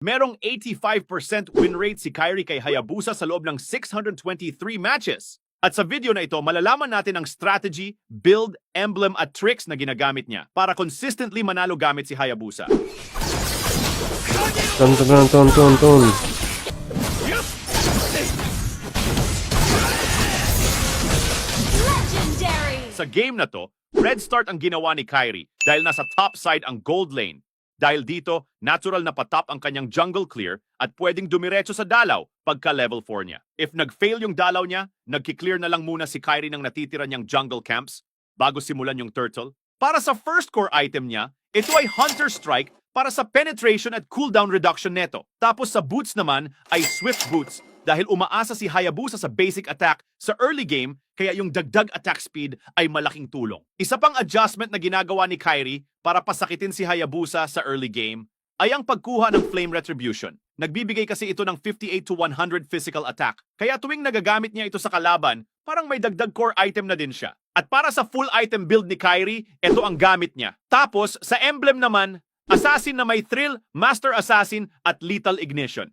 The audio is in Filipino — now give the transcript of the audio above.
Merong 85% win rate si Kairi kay Hayabusa sa loob ng 623 matches. At sa video na ito, malalaman natin ang strategy, build, emblem at tricks na ginagamit niya para consistently manalo gamit si Hayabusa. Ton. Legendary! Sa game na to, red start ang ginawa ni Kairi dahil nasa top side ang gold lane. Dahil dito, natural na patop ang kanyang jungle clear at pwedeng dumiretso sa dalaw pagka level 4 niya. If nag-fail yung dalaw niya, nagki-clear na lang muna si Kairi ng natitira niyang jungle camps bago simulan yung turtle. Para sa first core item niya, ito ay Hunter Strike para sa penetration at cooldown reduction neto. Tapos sa boots naman ay Swift Boots dahil umaasa si Hayabusa sa basic attack sa early game kaya yung dagdag attack speed ay malaking tulong. Isa pang adjustment na ginagawa ni Kairi para pasakitin si Hayabusa sa early game ay ang pagkuha ng Flame Retribution. Nagbibigay kasi ito ng 58 to 100 physical attack. Kaya tuwing nagagamit niya ito sa kalaban, parang may dagdag core item na din siya. At para sa full item build ni Kairi, ito ang gamit niya. Tapos sa emblem naman, Assassin na may Thrill, Master Assassin at Lethal Ignition.